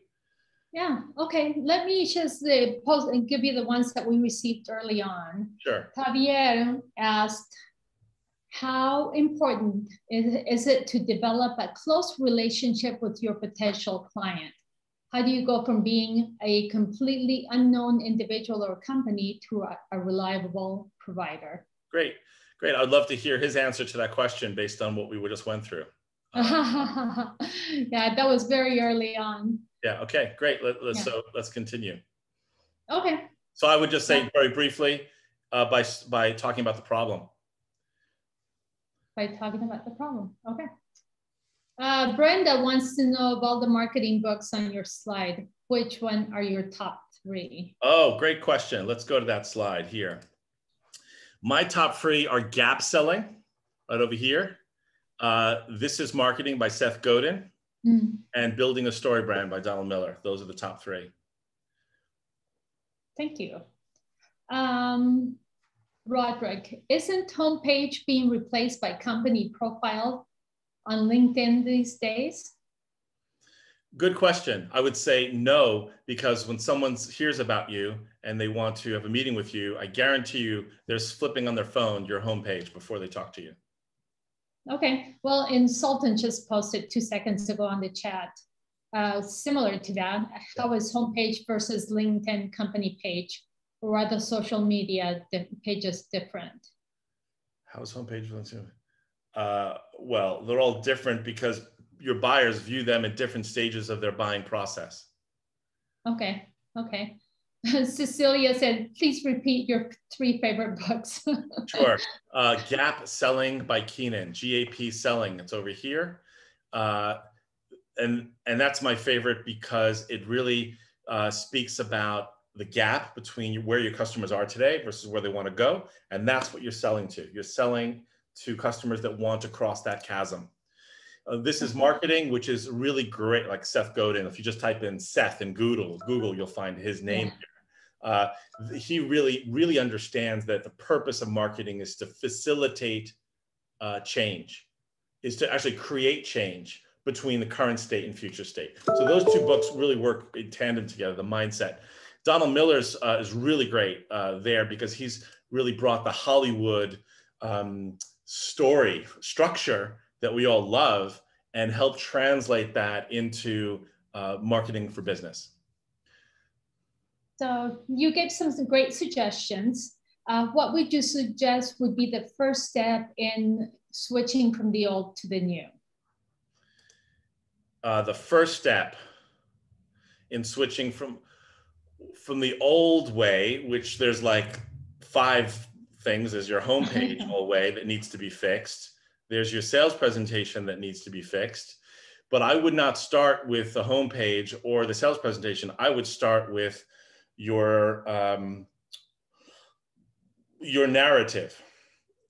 Yeah, okay. Let me just post and give you the ones that we received early on. Sure. Javier asked, how important is it to develop a close relationship with your potential client? How do you go from being a completely unknown individual or company to a reliable provider? Great, great. I'd love to hear his answer to that question based on what we just went through. Yeah, that was very early on. Yeah, okay, great. So let's continue. Okay. So I would just say very briefly by talking about the problem. By talking about the problem, okay. Brenda wants to know about the marketing books on your slide. Which one are your top 3? Oh, great question. Let's go to that slide here. My top 3 are Gap Selling, right over here. This is Marketing by Seth Godin, and Building a Story Brand by Donald Miller. Those are the top 3. Thank you. Roderick, isn't homepage being replaced by company profile on LinkedIn these days? Good question. I would say no, because when someone hears about you and they want to have a meeting with you, I guarantee you they're flipping on their phone your homepage before they talk to you. Okay, well, Sultan just posted 2 seconds ago on the chat. Similar to that, how is homepage versus LinkedIn company page or other social media pages different? How is homepage? Well, they're all different because your buyers view them at different stages of their buying process. Okay, okay. Cecilia said, please repeat your 3 favorite books. Sure. Gap Selling by Keenan, GAP Selling, it's over here. And that's my favorite because it really speaks about the gap between where your customers are today versus where they want to go. And that's what you're selling to. You're selling to customers that want to cross that chasm. This is Marketing, which is really great, like Seth Godin. If you just type in Seth in Google, you'll find his name here. He really understands that the purpose of marketing is to facilitate change, is to actually create change between the current state and future state. So those 2 books really work in tandem together, the mindset. Donald Miller's is really great there because he's really brought the Hollywood story structure that we all love and helped translate that into marketing for business. So you gave some great suggestions. What would you suggest would be the first step in switching from the old to the new? The first step in switching from the old way, which there's like 5 things. There's your homepage all way that needs to be fixed. There's your sales presentation that needs to be fixed. But I would not start with the homepage or the sales presentation. I would start with your narrative.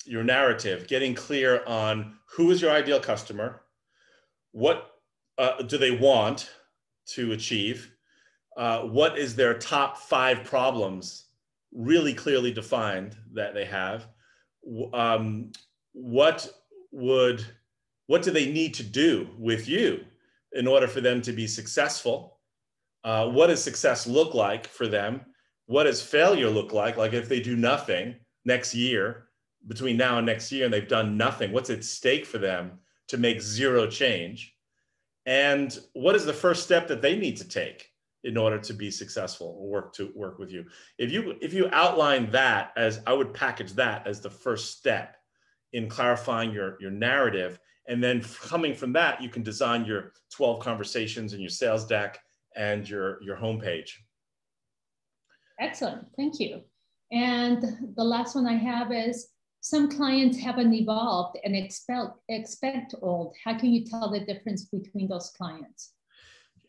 Your narrative, getting clear on who is your ideal customer, what do they want to achieve, what is their top 5 problems really clearly defined that they have, what do they need to do with you in order for them to be successful, what does success look like for them, what does failure look like if they do nothing next year, between now and next year, and they've done nothing, what's at stake for them to make 0 change? And what is the first step that they need to take in order to be successful or work with you. If you outline that as, I would package that as the first step in clarifying your narrative, and then coming from that, you can design your 12 conversations and your sales deck and your homepage. Excellent, thank you. And the last one I have is, some clients haven't evolved and expect old. How can you tell the difference between those clients?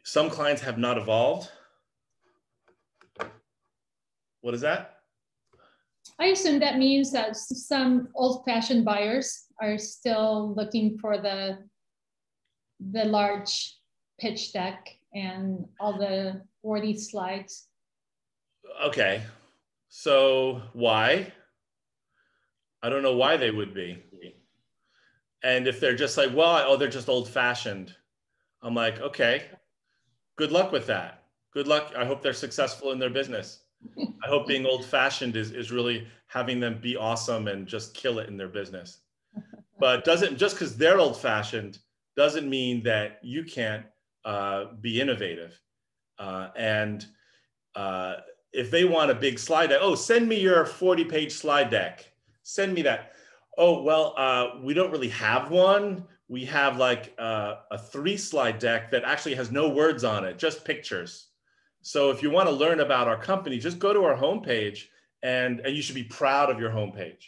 Some clients have not evolved. What is that? I assume that means that some old-fashioned buyers are still looking for the large pitch deck and all the wordy slides. Okay, so why? I don't know why they would be. And if they're just like, well, oh, they're just old-fashioned, I'm like, okay, good luck with that. Good luck. I hope they're successful in their business. I hope being old-fashioned is really having them be awesome and just kill it in their business. But just because they're old-fashioned doesn't mean that you can't be innovative. If they want a big slide deck, oh, send me your 40-page slide deck. Send me that. Oh, well, we don't really have one. We have like a 3-slide deck that actually has no words on it, just pictures. So if you want to learn about our company, just go to our homepage, and you should be proud of your homepage.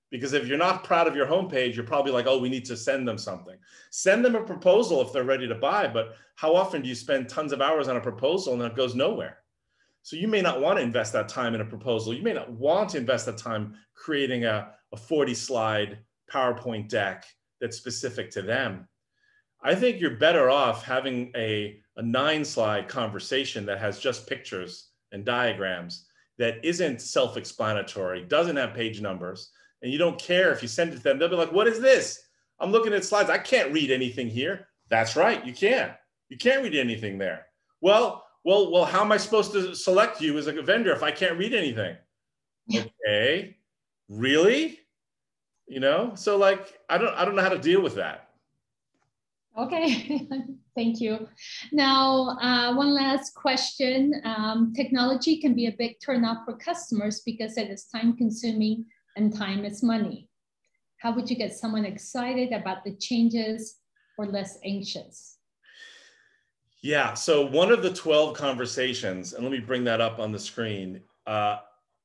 Because if you're not proud of your homepage, you're probably like, oh, we need to send them something. Send them a proposal if they're ready to buy, but how often do you spend tons of hours on a proposal and it goes nowhere? So you may not want to invest that time in a proposal. You may not want to invest that time creating a 40-slide PowerPoint deck that's specific to them. I think you're better off having a 9-slide conversation that has just pictures and diagrams, that isn't self-explanatory, doesn't have page numbers, and you don't care if you send it to them. They'll be like, what is this? I'm looking at slides. I can't read anything here. That's right, you can't. You can't read anything there. Well, how am I supposed to select you as a vendor if I can't read anything? Okay, really? You know, so like, I don't know how to deal with that. Okay, thank you. Now, one last question. Technology can be a big turnoff for customers because it is time consuming and time is money. How would you get someone excited about the changes or less anxious? Yeah, so one of the 12 conversations, and let me bring that up on the screen,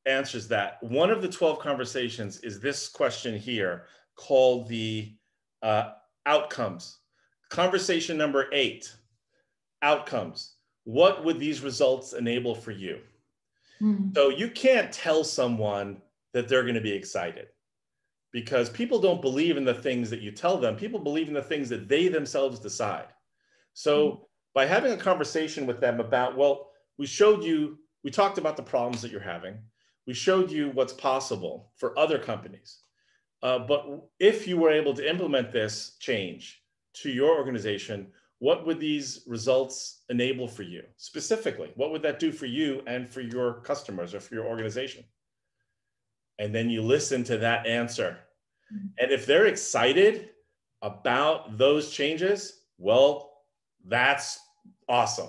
answers that. One of the 12 conversations is this question here called the outcomes. Conversation number 8, outcomes. What would these results enable for you? Mm-hmm. So you can't tell someone that they're going to be excited, because people don't believe in the things that you tell them. People believe in the things that they themselves decide. So by having a conversation with them about, well, we talked about the problems that you're having. We showed you what's possible for other companies. But if you were able to implement this change to your organization, what would these results enable for you? Specifically, what would that do for you and for your customers or for your organization? And then you listen to that answer. And if they're excited about those changes, well, that's awesome.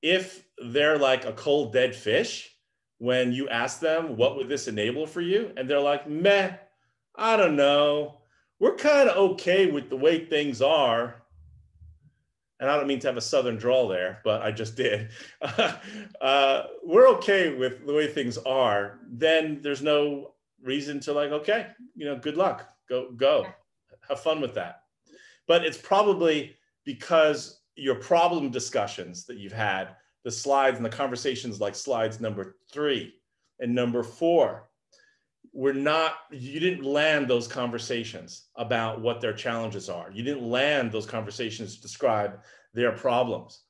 If they're like a cold, dead fish, when you ask them, what would this enable for you? And they're like, meh, I don't know. We're kind of okay with the way things are. And I don't mean to have a Southern drawl there, but I just did. We're okay with the way things are. Then there's no reason to like, okay, you know, good luck, go, have fun with that. But it's probably because your problem discussions that you've had, the slides and the conversations like slides number 3 and number 4, you didn't land those conversations about what their challenges are. You didn't land those conversations to describe their problems.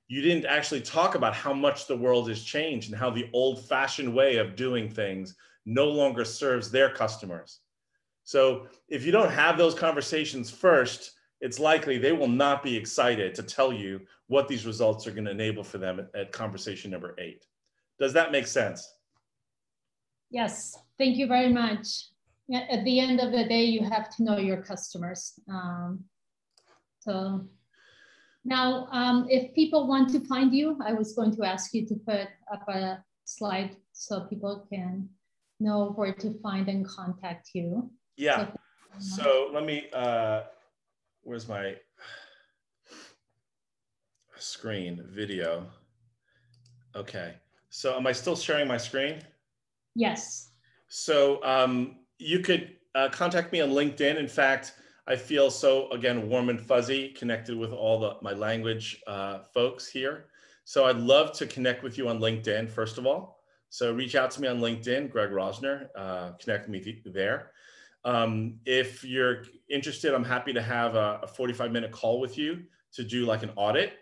You didn't actually talk about how much the world has changed and how the old-fashioned way of doing things no longer serves their customers. So if you don't have those conversations first, it's likely they will not be excited to tell you what these results are going to enable for them at conversation number 8. Does that make sense? Yes, thank you very much. At the end of the day, you have to know your customers. Now, if people want to find you, I was going to ask you to put up a slide so people can know where to find and contact you. Yeah. So let me, where's my screen video? Okay. So am I still sharing my screen? Yes. So you could contact me on LinkedIn. In fact, I feel so, again, warm and fuzzy connected with all my language folks here. So I'd love to connect with you on LinkedIn, first of all. So reach out to me on LinkedIn, Greg Rosner, connect me there. If you're interested, I'm happy to have a 45-minute call with you to do like an audit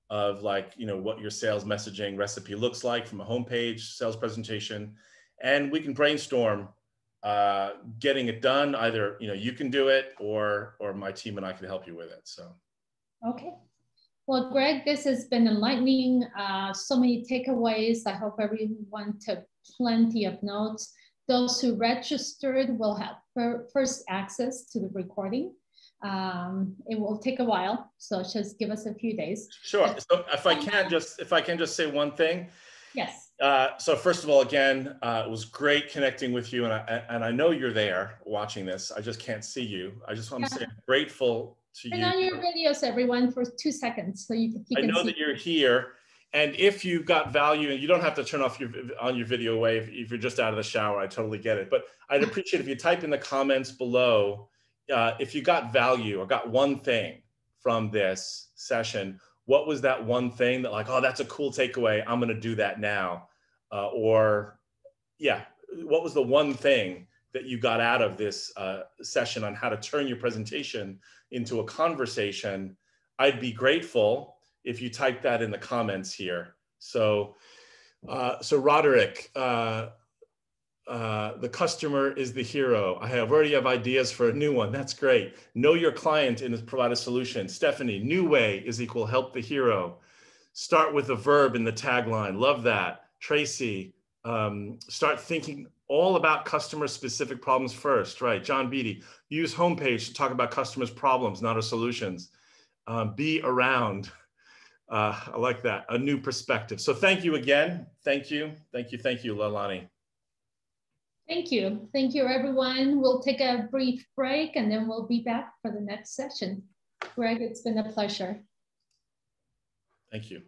of like, you know, what your sales messaging recipe looks like from a homepage, sales presentation, and we can brainstorm getting it done. Either, you know, you can do it or my team and I can help you with it. So. Okay. Well, Greg, this has been enlightening. So many takeaways. I hope everyone took plenty of notes. Those who registered will have first access to the recording. It will take a while, so just give us a few days. Sure. So if I can just say one thing. Yes. So first of all, again, it was great connecting with you, and I know you're there watching this. I just can't see you. I just want to say I'm grateful to Turn you. on your videos, everyone, for 2 seconds so you can see. I know that you're here, and if you got value, and you don't have to turn off your video away if you're just out of the shower. I totally get it, but I'd appreciate if you type in the comments below if you got value or got one thing from this session. What was that one thing that like, oh, that's a cool takeaway, I'm going to do that now? Or yeah, what was the one thing that you got out of this session on how to turn your presentation into a conversation? I'd be grateful if you type that in the comments here. So, Roderick, the customer is the hero. I already have ideas for a new one. That's great. Know your client and provide a solution. Stephanie, new way is equal help the hero. Start with a verb in the tagline. Love that. Tracy, start thinking all about customer specific problems first, right? John Beatty, use homepage to talk about customers' problems, not our solutions. Be around. I like that. A new perspective. So thank you again. Thank you. Thank you. Thank you, Leilani. Thank you. Thank you, everyone. We'll take a brief break and then we'll be back for the next session. Greg, it's been a pleasure. Thank you.